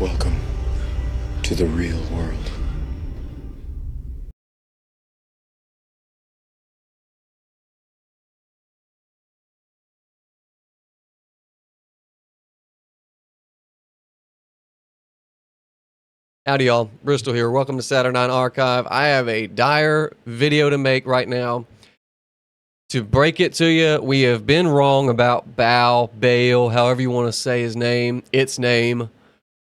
Welcome to the real world. Howdy y'all, Bristol here. Welcome to Saturday Night Archive. I have a dire video to make right now. To break it to you, we have been wrong about Baal, however you want to say his name, its name.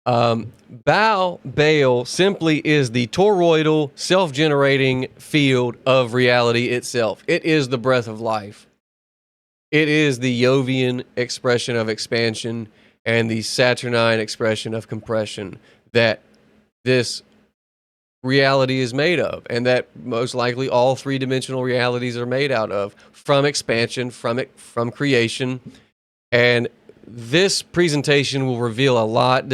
Baal simply is the toroidal, self-generating field of reality itself. It is the breath of life. It is the Jovian expression of expansion and the Saturnine expression of compression that this reality is made of, and that most likely all three-dimensional realities are made out of, from expansion, from creation. And this presentation will reveal a lot.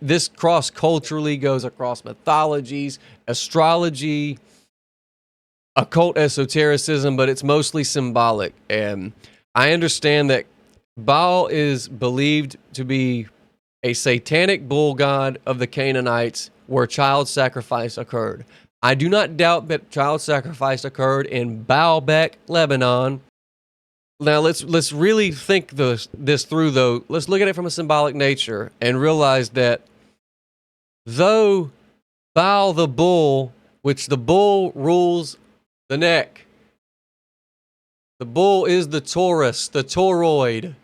This cross-culturally goes across mythologies, astrology, occult esotericism, but it's mostly symbolic. And I understand that Baal is believed to be a satanic bull god of the Canaanites where child sacrifice occurred. I do not doubt that child sacrifice occurred in Baalbek, Lebanon. Now let's really think this through though. Let's look at it from a symbolic nature and realize that though Baal the bull, which the bull rules the neck, the bull is the Taurus, the toroid.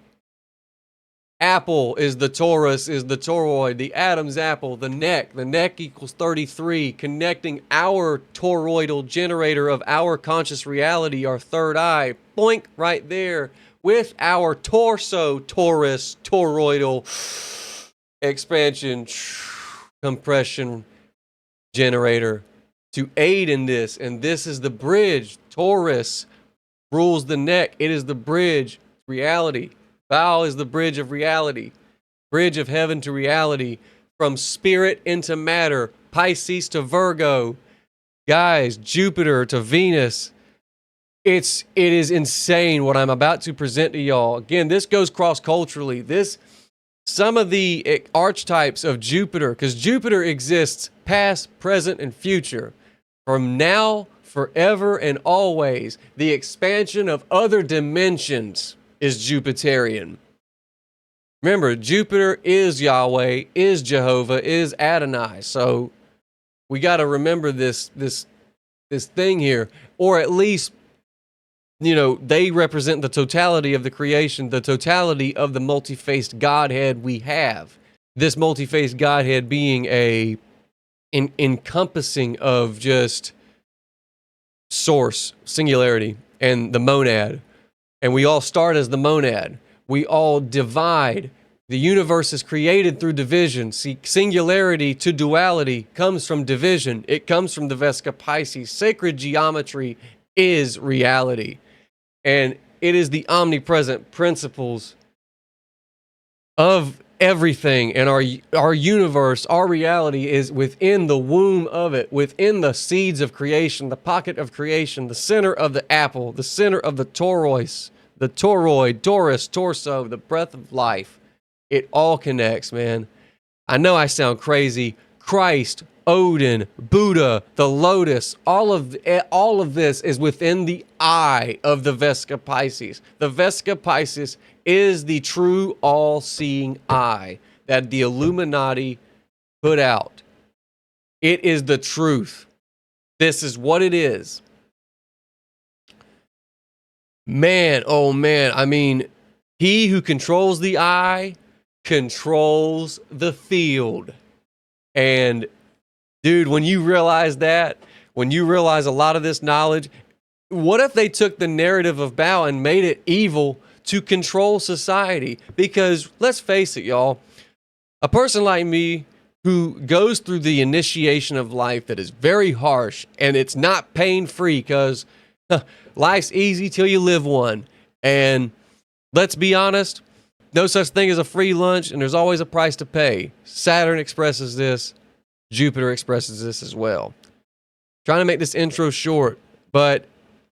Apple is the Taurus, is the toroid, the Adam's apple, the neck equals 33, connecting our toroidal generator of our conscious reality, our third eye, boink, right there, with our torso, Taurus, toroidal expansion, compression generator to aid in this. And this is the bridge. Taurus rules the neck. It is the bridge, reality. Baal is the bridge of reality, bridge of heaven to reality, from spirit into matter, Pisces to Virgo, guys, Jupiter to Venus. It is insane what I'm about to present to y'all. Again, this goes cross-culturally. Some of the archetypes of Jupiter, because Jupiter exists past, present, and future, from now, forever, and always. The expansion of other dimensions is Jupiterian. Remember, Jupiter is Yahweh, is Jehovah, is Adonai. So we got to remember this thing here, or at least, they represent the totality of the creation, the totality of the multi-faced Godhead we have. This multi-faced Godhead being a encompassing of just source, singularity, and the monad. And we all start as the monad. We all divide. The universe is created through division. See, singularity to duality comes from division. It comes from the Vesica Piscis. Sacred geometry is reality. And it is the omnipresent principles of everything. And our universe, our reality is within the womb of it, within the seeds of creation, the pocket of creation, the center of the apple, the center of the toroid, Taurus, torso, the breath of life. It all connects, man. I know I sound crazy. Christ, Odin, Buddha, the lotus, all of this is within the eye of the Vesica Piscis. The Vesica Piscis is the true all-seeing eye that the Illuminati put out. It is the truth. This is what it is. Man, oh man, I mean, he who controls the eye controls the field. And dude, when you realize that, when you realize a lot of this knowledge, what if they took the narrative of Baal and made it evil to control society? Because let's face it, y'all, a person like me who goes through the initiation of life that is very harsh and it's not pain-free because life's easy till you live one. And let's be honest, no such thing as a free lunch, and there's always a price to pay. Saturn expresses this. Jupiter expresses this as well. Trying to make this intro short, but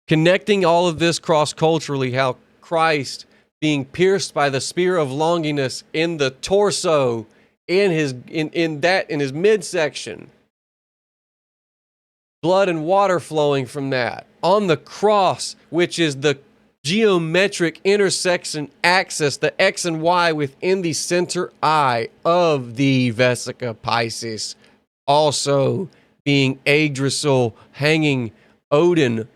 connecting all of this cross-culturally, how Christ being pierced by the spear of longingness in the torso in his midsection, blood and water flowing from that. On the cross, which is the geometric intersection axis, the X and Y within the center eye of the Vesica Piscis, also being Yggdrasil, hanging Odin.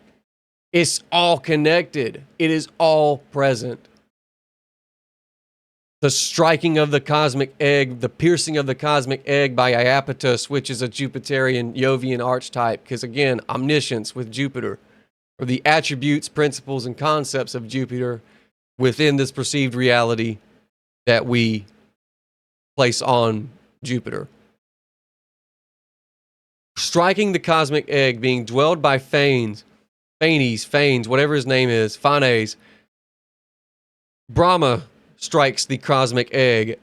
It's all connected. It is all present. The striking of the cosmic egg, the piercing of the cosmic egg by Iapetos, which is a Jupiterian Jovian archetype, because again, omniscience with Jupiter, or the attributes, principles, and concepts of Jupiter within this perceived reality that we place on Jupiter. Striking the cosmic egg, being dwelled by Phanes, whatever his name is, Phanes. Brahma strikes the cosmic egg.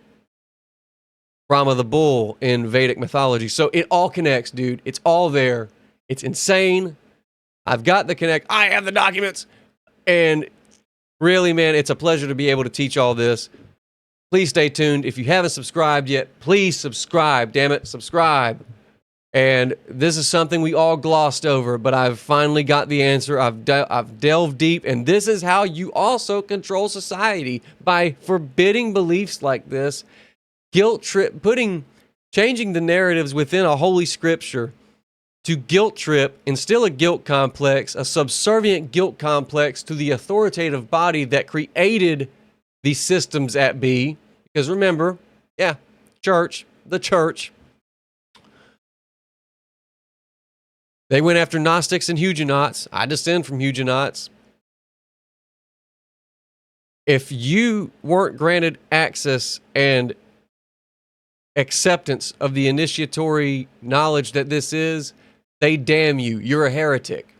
Brahma the bull in Vedic mythology. So it all connects, dude. It's all there. It's insane. I've got the connect. I have the documents. And really, man, it's a pleasure to be able to teach all this. Please stay tuned. If you haven't subscribed yet, please subscribe. Damn it, subscribe. And this is something we all glossed over, but I've finally got the answer. I've delved deep, and this is how you also control society, by forbidding beliefs like this, guilt trip, changing the narratives within a holy scripture to guilt trip, instill a guilt complex, a subservient guilt complex to the authoritative body that created the systems at be. Because remember, the church. They went after Gnostics and Huguenots. I descend from Huguenots. If you weren't granted access and acceptance of the initiatory knowledge that this is, they damn you. You're a heretic.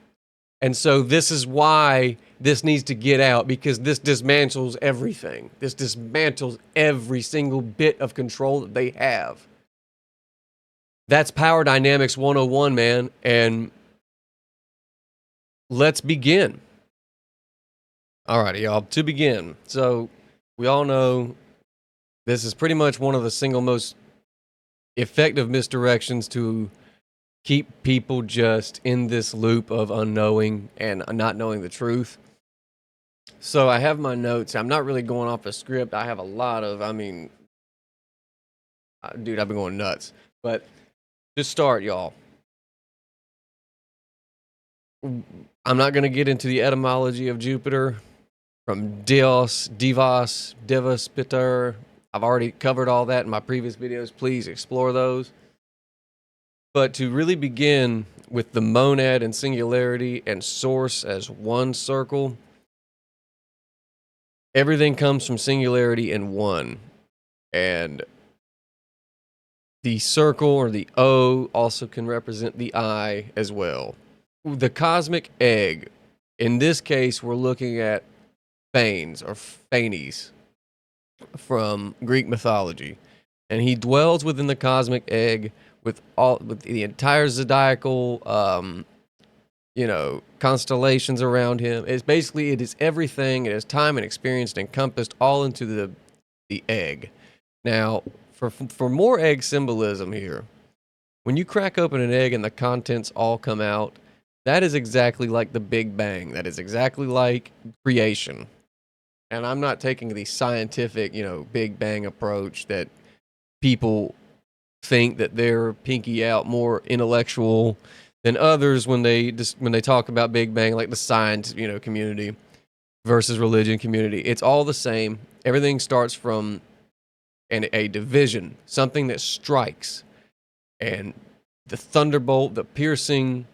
And so this is why this needs to get out, because this dismantles everything. This dismantles every single bit of control that they have. That's Power Dynamics 101, man. And let's begin. All righty, y'all. To begin. So we all know this is pretty much one of the single most effective misdirections to keep people just in this loop of unknowing and not knowing the truth. So I have my notes. I'm not really going off a script. I have a lot of, dude, I've been going nuts. But to start, y'all, I'm not going to get into the etymology of Jupiter from Dios, Divas, Peter. I've already covered all that in my previous videos. Please explore those. But to really begin with the monad and singularity and source as one circle, everything comes from singularity and one. And the circle, or the O, also can represent the I as well. The cosmic egg, in this case, we're looking at Phanes, or Phanes, from Greek mythology. And he dwells within the cosmic egg with the entire zodiacal, constellations around him. It is everything. It is time and experience encompassed all into the egg. Now, for more egg symbolism here, when you crack open an egg and the contents all come out, that is exactly like the Big Bang. That is exactly like creation. And I'm not taking the scientific, Big Bang approach that people think that they're pinky out more intellectual than others when they talk about Big Bang, like the science, community versus religion community. It's all the same. Everything starts from a division, something that strikes, and the thunderbolt, the piercing,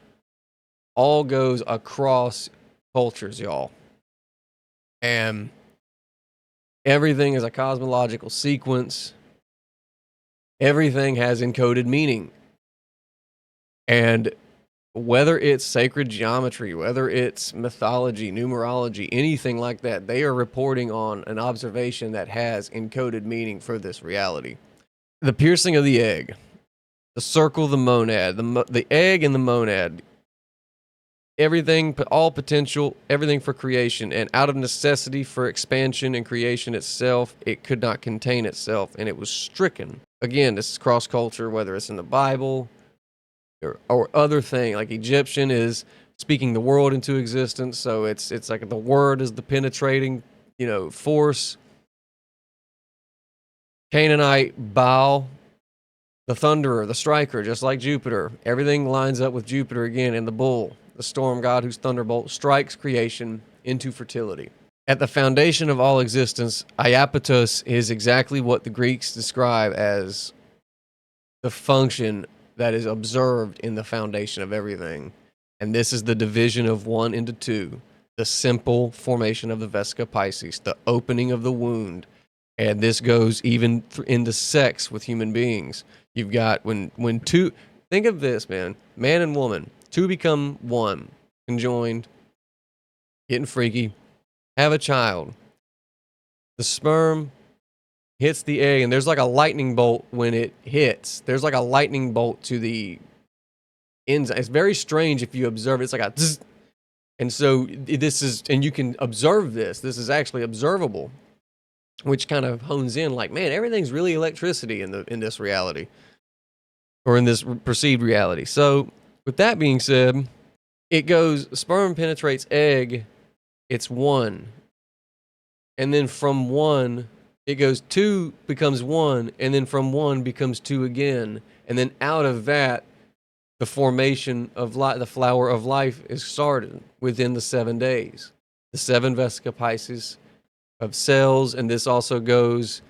all goes across cultures, y'all. And everything is a cosmological sequence. Everything has encoded meaning. And whether it's sacred geometry, whether it's mythology, numerology, anything like that, they are reporting on an observation that has encoded meaning for this reality. The piercing of the egg, the circle, the monad, the egg and the monad. everything, all potential, everything for creation. And out of necessity for expansion and creation itself, it could not contain itself, and it was stricken. Again, this is cross culture, whether it's in the Bible or other thing. Like Egyptian is speaking the world into existence, so it's like the word is the penetrating, force. Canaanite, Baal, the thunderer, the striker, just like Jupiter. Everything lines up with Jupiter again, and the bull, the storm god whose thunderbolt strikes creation into fertility. At the foundation of all existence, Iapetos is exactly what the Greeks describe as the function that is observed in the foundation of everything. And this is the division of one into two, the simple formation of the Vesica Piscis, the opening of the wound. And this goes even into sex with human beings. You've got when two, think of this, man and woman, two become one, conjoined, getting freaky, have a child. The sperm hits the egg, and there's like a lightning bolt when it hits. There's like a lightning bolt to the enzyme. It's very strange if you observe it. It's like a zzz. And so this is, and you can observe this. This is actually observable, which kind of hones in like, man, everything's really electricity in this reality, or in this perceived reality. So with that being said, it goes, sperm penetrates egg, it's one. And then from one, it goes two becomes one, and then from one becomes two again. And then out of that, the formation of the flower of life is started within the 7 days. The 7 Vesica Piscis of cells, and this also goes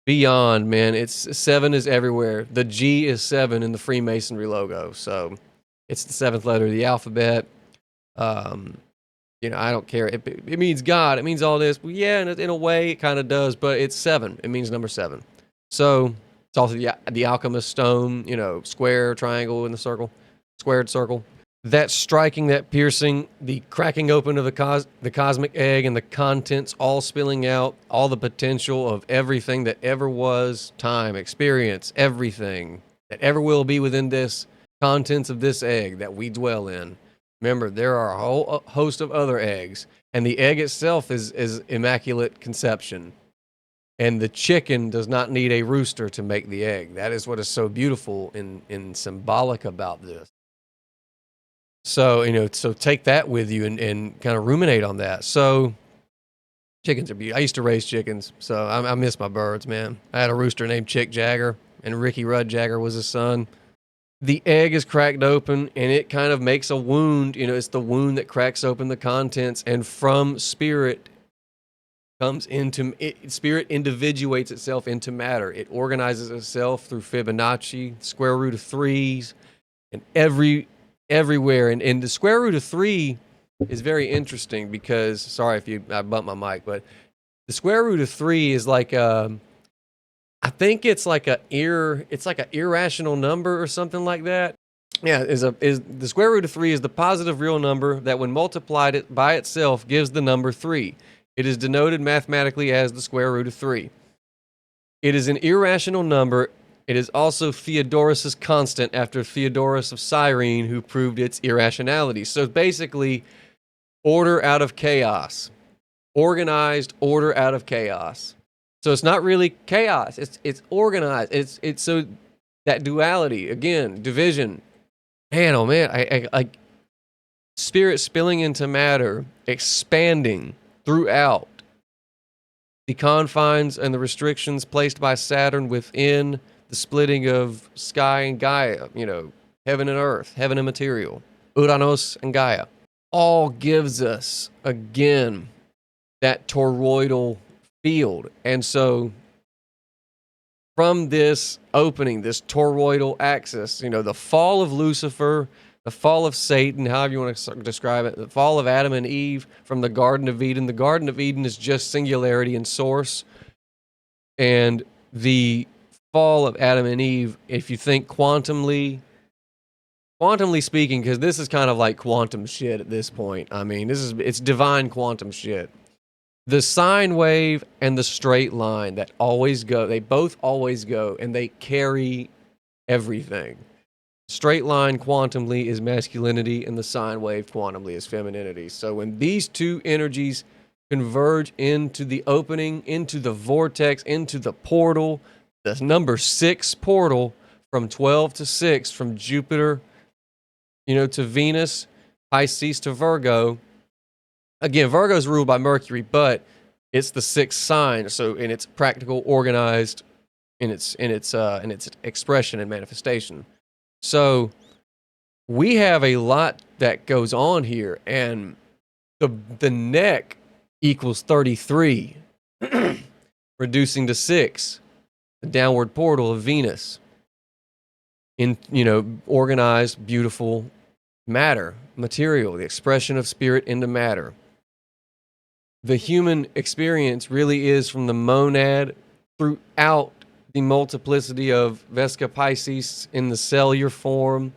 beyond, man. It's 7 is everywhere. The G is 7 in the Freemasonry logo, so it's the 7th letter of the alphabet. I don't care. It means God. It means all this. Well, yeah, in a way, it kind of does, but it's 7. It means number 7. So it's also the alchemist stone, square, triangle in the circle, squared circle. That striking, that piercing, the cracking open of the cosmic egg and the contents all spilling out, all the potential of everything that ever was, time, experience, everything that ever will be within this contents of this egg that we dwell in. Remember, there are a whole host of other eggs, and the egg itself is immaculate conception. And the chicken does not need a rooster to make the egg. That is what is so beautiful and symbolic about this. So, so take that with you and kind of ruminate on that. So, chickens are beautiful. I used to raise chickens, so I miss my birds, man. I had a rooster named Chick Jagger, and Ricky Rudd Jagger was his son. The egg is cracked open, and it kind of makes a wound. It's the wound that cracks open the contents, and from spirit comes into it. Spirit individuates itself into matter. It organizes itself through Fibonacci, square root of 3s, and everywhere. And the square root of 3 is very interesting because, sorry if I bumped my mic, but the square root of 3 is like I think it's like an irrational number or something like that. Yeah, is the square root of 3 is the positive real number that when multiplied it by itself gives the number 3. It is denoted mathematically as the square root of 3. It is an irrational number. It is also Theodorus's constant after Theodorus of Cyrene, who proved its irrationality. So basically, order out of chaos. Organized order out of chaos. So it's not really chaos. It's organized. It's so that duality, again, division. Man, oh man, I spirit spilling into matter, expanding throughout the confines and the restrictions placed by Saturn within the splitting of sky and Gaia, heaven and earth, heaven and material, Uranus and Gaia, all gives us, again, that toroidal field. And so from this opening, this toroidal axis, the fall of Lucifer, the fall of Satan, however you want to describe it, the fall of Adam and Eve from the Garden of Eden. The Garden of Eden is just singularity and source. And the fall of Adam and Eve, if you think quantumly speaking, because this is kind of like quantum shit at this point. I mean, it's divine quantum shit. The sine wave and the straight line that always go, they both always go, and they carry everything. straight line quantumly is masculinity, and the sine wave quantumly is femininity. So when these two energies converge into the opening, into the vortex, into the portal, the number 6 portal from 12 to 6, from Jupiter, to Venus, Pisces to Virgo. Again, Virgo is ruled by Mercury, but it's the 6th sign. So in its practical, organized, in its expression and manifestation. So we have a lot that goes on here, and the neck equals 33, reducing to 6, the downward portal of Venus in, organized, beautiful matter, material, the expression of spirit into matter. The human experience really is from the monad throughout the multiplicity of Vesica Piscis in the cellular form.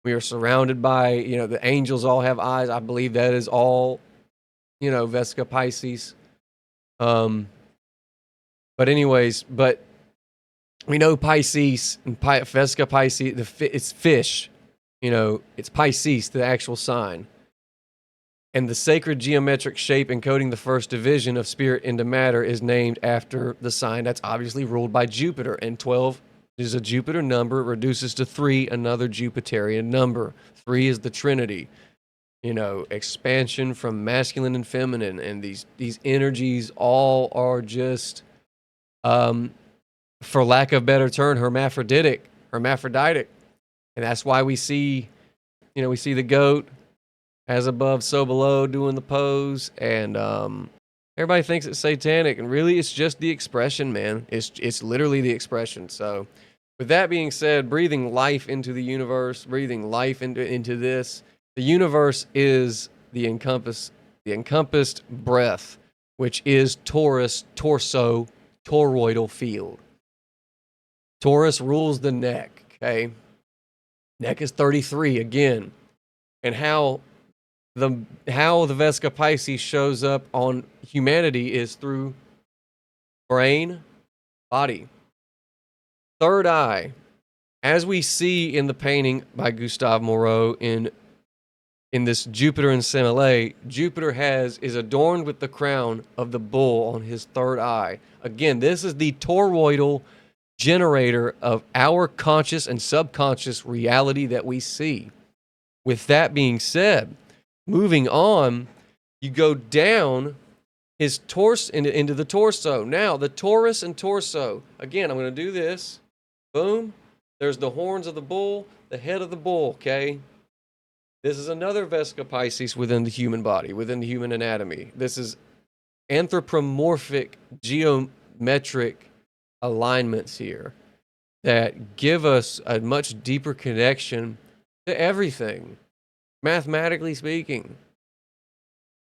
We are surrounded by, the angels all have eyes. I believe that is all, Vesica Piscis. But we know Pisces and Vesica Piscis, it's fish. It's Pisces, the actual sign. And the sacred geometric shape encoding the first division of spirit into matter is named after the sign that's obviously ruled by Jupiter. And 12 is a Jupiter number. It reduces to 3, another Jupiterian number. 3 is the Trinity. Expansion from masculine and feminine. And these energies all are just, for lack of a better term, hermaphroditic. And that's why we see the goat, as above, so below, doing the pose, and everybody thinks it's satanic, and really it's just the expression, man. It's literally the expression. So with that being said, breathing life into the universe, breathing life into this, the universe is the encompassed breath, which is Taurus, torso, toroidal field. Taurus rules the neck, okay? Neck is 33 again. And how the Vesica Piscis shows up on humanity is through brain, body. Third eye, as we see in the painting by Gustave Moreau in this Jupiter and Semele, Jupiter is adorned with the crown of the bull on his third eye. Again, this is the toroidal generator of our conscious and subconscious reality that we see. With that being said, moving on, you go down his torso into the torso. Now, the Taurus and torso. Again, I'm going to do this. Boom. There's the horns of the bull, the head of the bull, okay? This is another Vesica Piscis within the human body, within the human anatomy. This is anthropomorphic geometric alignments here that give us a much deeper connection to everything, mathematically speaking.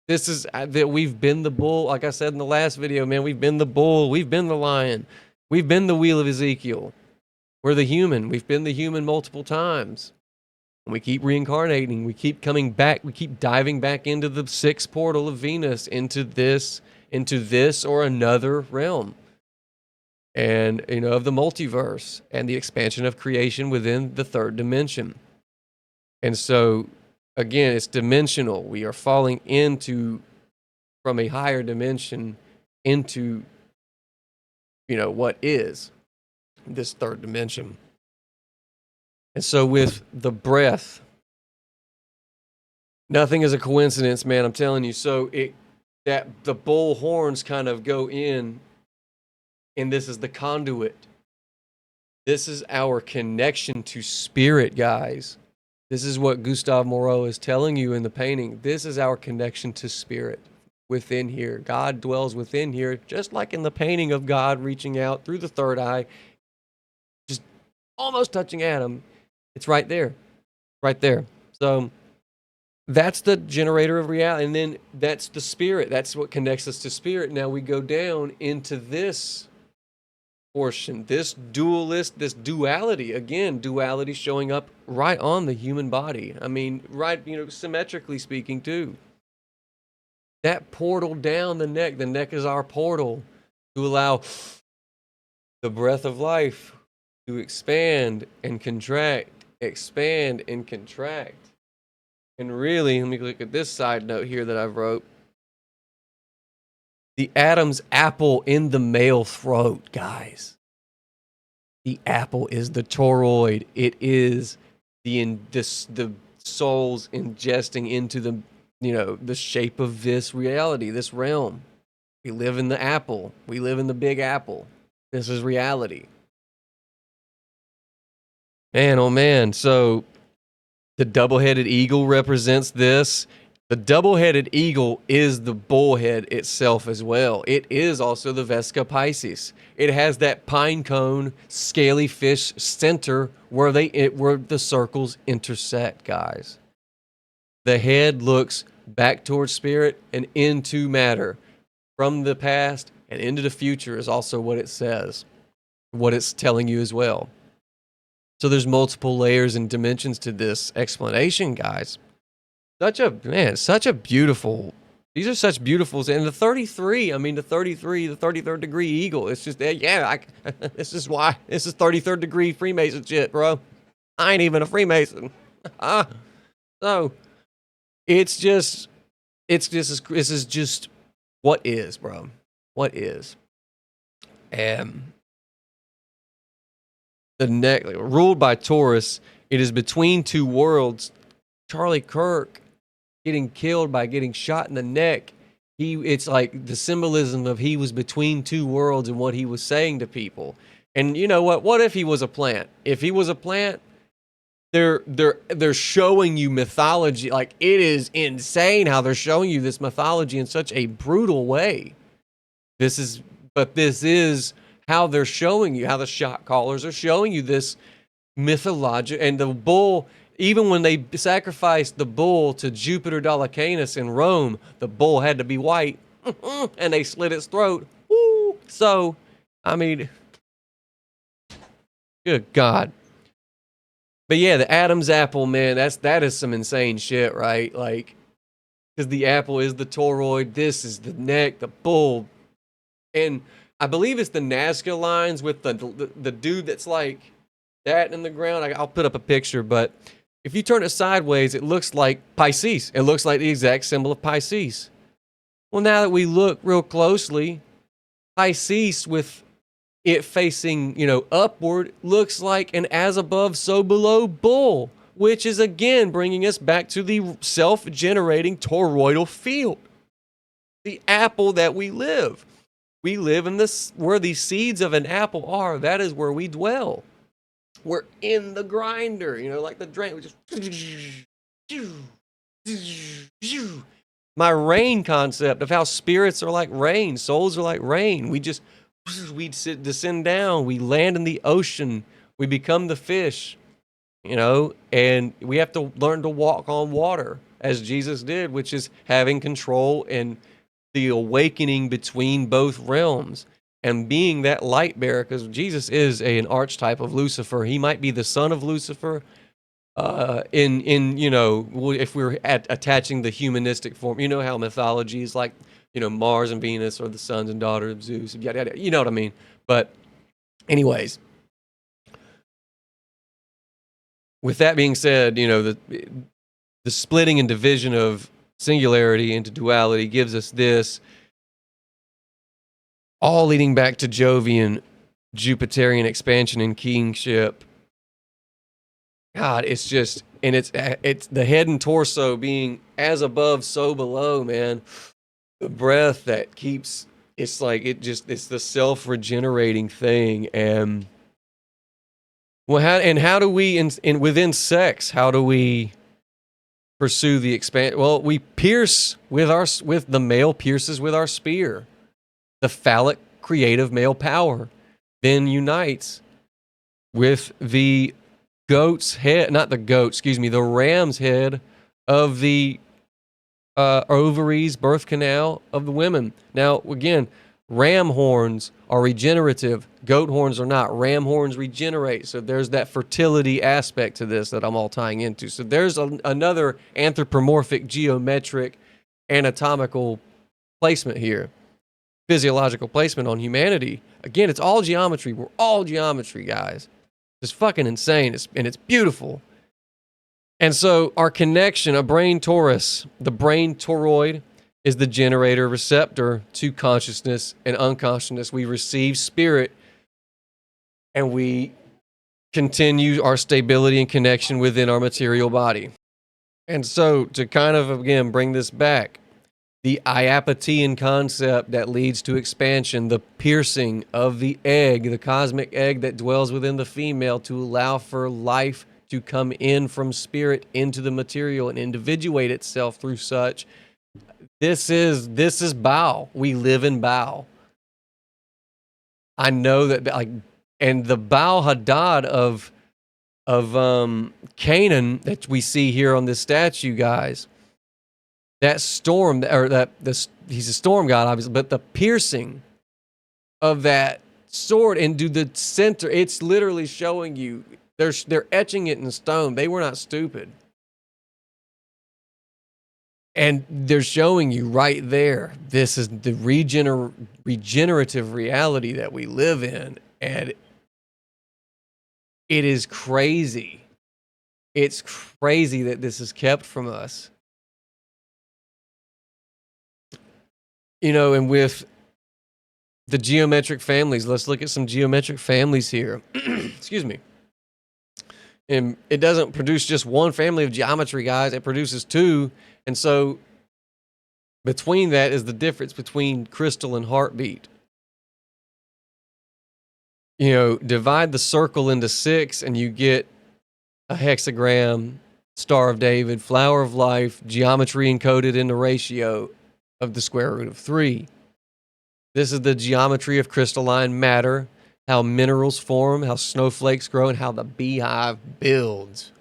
This is that we've been the bull, like I said in the last video, man. We've been the bull, we've been the lion, we've been the wheel of Ezekiel. We're the human. We've been the human multiple times. And we keep reincarnating. We keep coming back. We keep diving back into the 6th portal of Venus, into this or another realm. And, of the multiverse and the expansion of creation within the 3rd dimension. And so, again, it's dimensional. We are falling from a higher dimension into, what is this 3rd dimension. And so with the breath, nothing is a coincidence, man. I'm telling you. So that the bull horns kind of go in, and this is the conduit. This is our connection to spirit, guys. This is what Gustave Moreau is telling you in the painting. This is our connection to spirit within here. God dwells within here, just like in the painting of God reaching out through the 3rd eye, just almost touching Adam. It's right there. Right there. So that's the generator of reality. And then that's the spirit. That's what connects us to spirit. Now we go down into this portion, this duality. Again, duality showing up right on the human body. I mean, right, symmetrically speaking too. That portal down the neck is our portal to allow the breath of life to expand and contract expand and contract. And really, let me look at this side note here that I wrote. The Adam's apple in the male throat, guys. The apple is the toroid. It is the soul's ingesting into the shape of this reality, this realm. We live in the apple. We live in the big apple. This is reality. Man, oh man. So the double-headed eagle represents this. The double-headed eagle is the bullhead itself as well. It is also the Vesica Piscis. It has that pine cone, scaly fish center where the circles intersect, guys. The head looks back towards spirit and into matter. From the past and into the future is also what it says, what it's telling you as well. So there's multiple layers and dimensions to this explanation, guys. Such a beautiful, these are such beautifuls. And the 33, the 33rd degree eagle, it's just, this is 33rd degree Freemason shit, bro. I ain't even a Freemason. So, this is just what is, bro. What is. The neck, ruled by Taurus, it is between two worlds. Charlie Kirk getting killed by getting shot in the neck. It's like the symbolism of he was between two worlds and what he was saying to people. And you know what? What if he was a plant? If he was a plant, they're showing you mythology. Like, it is insane how they're showing you this mythology in such a brutal way. This is how they're showing you, how the shot callers are showing you this mythology. And the bull, even when they sacrificed the bull to Jupiter Dolicanus in Rome, the bull had to be white, and they slit its throat. Woo. So, good God. But yeah, the Adam's apple, man, that is some insane shit, right? Like, because the apple is the toroid, this is the neck, the bull, and I believe it's the Nazca lines with the dude that's like that in the ground. I'll put up a picture, but if you turn it sideways, it looks like Pisces. It looks like the exact symbol of Pisces. Well, now that we look real closely, Pisces with it facing, upward, looks like an as above, so below bull, which is again bringing us back to the self-generating toroidal field. The apple that we live. We live in this, where the seeds of an apple are, that is where we dwell. We're in the grinder, like the drain. We just, my rain concept of how spirits are like rain, souls are like rain. We descend down, we land in the ocean, we become the fish, and we have to learn to walk on water as Jesus did, which is having control and the awakening between both realms and being that light bearer, because Jesus is an archetype of Lucifer. He might be the son of Lucifer, if we're attaching the humanistic form. You know how mythology is like, Mars and Venus are the sons and daughters of Zeus, yada, yada, you know what I mean? But anyways, with that being said, the splitting and division of singularity into duality gives us this, all leading back to Jovian, Jupiterian expansion and kingship. God, it's just, and it's the head and torso being as above, so below, man. The breath that keeps, it's like, it's the self-regenerating thing. And how do we, within sex, how do we pursue the expand? Well, we pierce with the male pierces with our spear. The phallic creative male power then unites with the goat's head, the ram's head of the ovaries, birth canal of the women. Now, again, ram horns are regenerative. Goat horns are not. Ram horns regenerate. So there's that fertility aspect to this that I'm all tying into. So there's another anthropomorphic, geometric, anatomical placement here. Physiological placement on humanity. Again, it's all geometry. We're all geometry, guys. It's fucking insane. It's beautiful. And so our connection, a brain torus, the brain toroid is the generator receptor to consciousness and unconsciousness. We receive spirit and we continue our stability and connection within our material body. And so to kind of, again, bring this back, the Iapetian concept that leads to expansion, the piercing of the egg, the cosmic egg that dwells within the female to allow for life to come in from spirit into the material and individuate itself through such. This is Baal. We live in Baal. I know that, like, and the Baal Hadad of Canaan that we see here on this statue, guys. That storm, or he's a storm god, obviously, but the piercing of that sword into the center, it's literally showing you. They're etching it in stone. They were not stupid. And they're showing you right there, this is the regenerative reality that we live in. And it is crazy. It's crazy that this is kept from us. You know, and with the geometric families, let's look at some geometric families here. Excuse me. And it doesn't produce just one family of geometry, guys. It produces two. And so between that is the difference between crystal and heartbeat. You know, divide the circle into 6 and you get a hexagram, Star of David, Flower of Life, geometry encoded in the ratio of the square root of 3. This is the geometry of crystalline matter, how minerals form, how snowflakes grow, and how the beehive builds.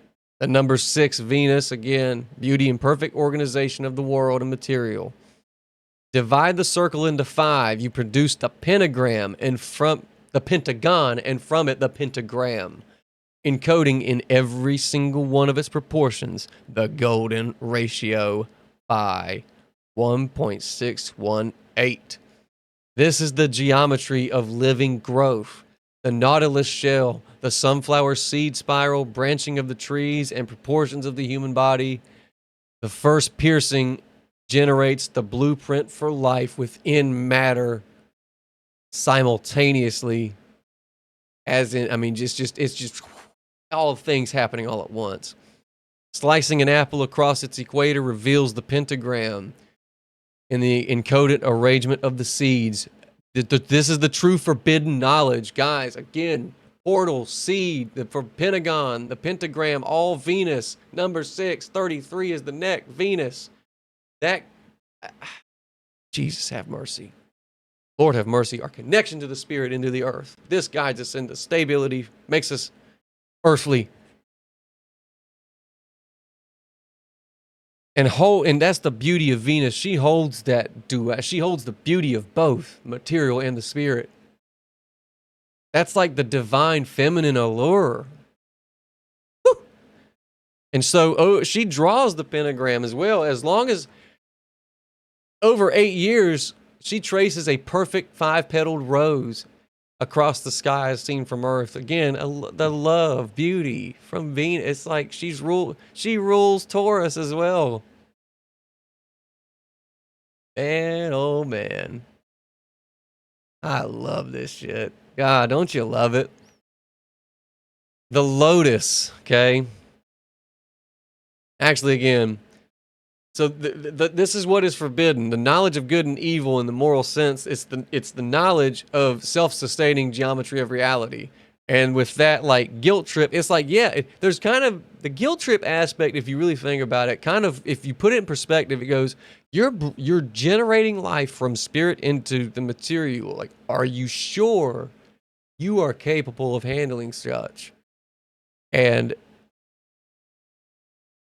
The number 6, Venus, again, beauty and perfect organization of the world and material. Divide the circle into 5. You produce the pentagram, and from the pentagon, and from it the pentagram, encoding in every single one of its proportions the golden ratio pi 1.618. This is the geometry of living growth. The nautilus shell, the sunflower seed spiral, branching of the trees, and proportions of the human body. The first piercing generates the blueprint for life within matter simultaneously. As in, I mean, it's just all things happening all at once. Slicing an apple across its equator reveals the pentagram in the encoded arrangement of the seeds. This is the true forbidden knowledge, guys. Again, portal, seed, the pentagon, the pentagram, all Venus. Number 6, 33 is the neck, Venus. That, Jesus have mercy. Lord have mercy. Our connection to the spirit into the earth. This guides us into stability, makes us earthly. And that's the beauty of Venus. She holds that duality. She holds the beauty of both material and the spirit. That's like the divine feminine allure. Woo! And so she draws the pentagram as well. As long as over 8 years, she traces a perfect 5-petaled rose across the sky as seen from Earth. Again, the love, beauty from Venus. It's like she rules Taurus as well. Man, oh man. I love this shit. God, don't you love it? The lotus, okay? Actually, again, so this is what is forbidden. The knowledge of good and evil in the moral sense, it's the knowledge of self-sustaining geometry of reality. And with that, like, guilt trip, it's like, yeah, there's kind of the guilt trip aspect, if you really think about it, kind of, if you put it in perspective, it goes, you're generating life from spirit into the material. Like, are you sure you are capable of handling such? And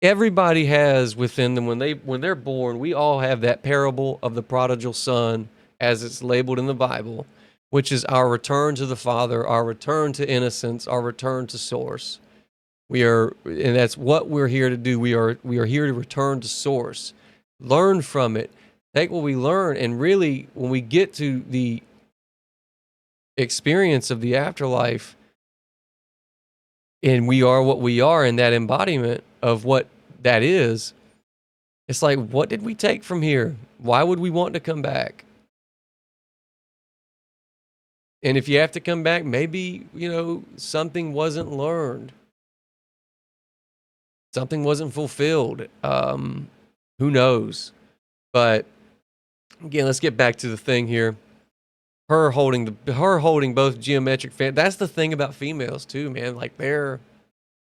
everybody has within them, when they're born, we all have that parable of the prodigal son, as it's labeled in the Bible, which is our return to the Father, our return to innocence, our return to source. And that's what we're here to do. We are here to return to source, learn from it, take what we learn, and really, when we get to the experience of the afterlife, and we are what we are in that embodiment, of what that is, it's like, what did we take from here? Why would we want to come back? And if you have to come back, maybe, something wasn't learned. Something wasn't fulfilled. Who knows? But again, let's get back to the thing here. Her holding both geometric that's the thing about females too, man. Like they're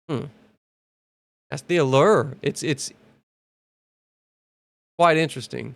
that's the allure. It's quite interesting.